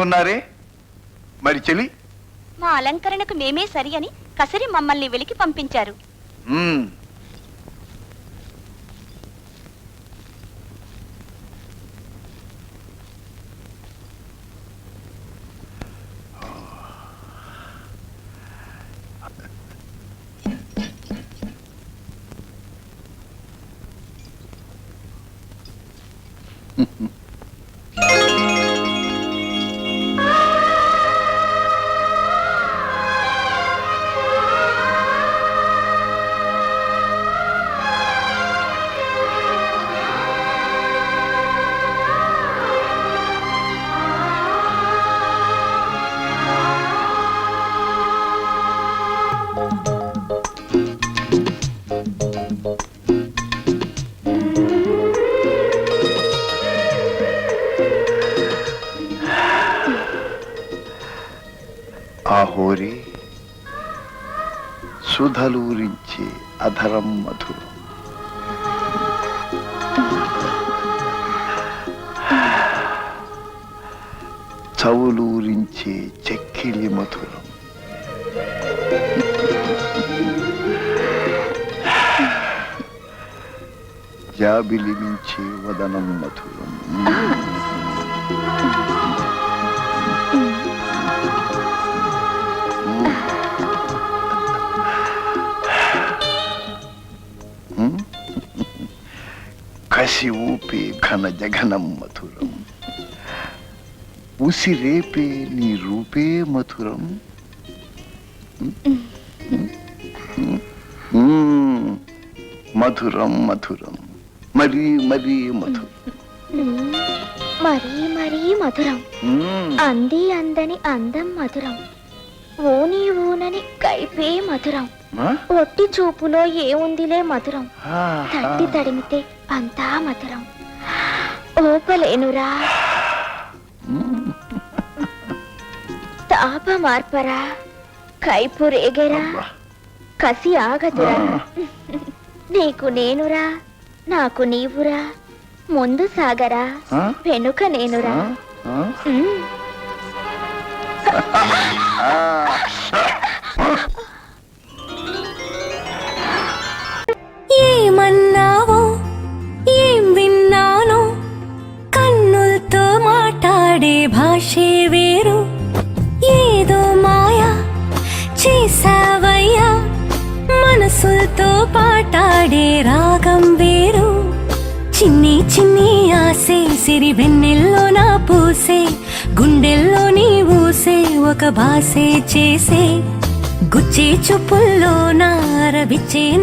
ఉన్నారే మరి చెలి. మా అలంకరణకు మేమే సరి అని కసరి మమ్మల్ని వెలికి పంపించారు. ఆహోరి సుధలూరించే అధరం మధురం, చవులూరించే చెక్కిలి మధురం, జాబిలి మించే వదనం మధురం. కసి ఊపే ఘన జఘనం మధురం, ఉసిరేపే నీ రూపే మధురం. మధురం మధురం, మరీ మరీ మధురం, మరీ మరీ మధురం. అంది అందని అందం మధురం, ఊని ఊనని కైపే మధురం. ఒట్టి చూపులో ఏముందిలే మధురం, తట్టి తడిమితే అంతా మధురం. ఓపలేనురా తాప మార్పరా, కైపు రేగరా, కసి ఆగదురా. నీకు నేనురా, నాకు నీవురా, ముందు సాగరా, వెనుక నేనురా. ఏమన్నావో ఏం విన్నానో, కన్నులతో మాట్లాడే భాషే వేరు. ఏదో మాయా చేసావయ్యా, మనసులతో పాటాడే రాగం వేరు. చిన్ని చిన్ని ఆసే సిరి వెన్నెల్లో నా పూసే, గుండెల్లో నీ ఊసే ఒక భాసే చేసే. గుచ్చే చూపుల్లో నా రవిచ్చే నా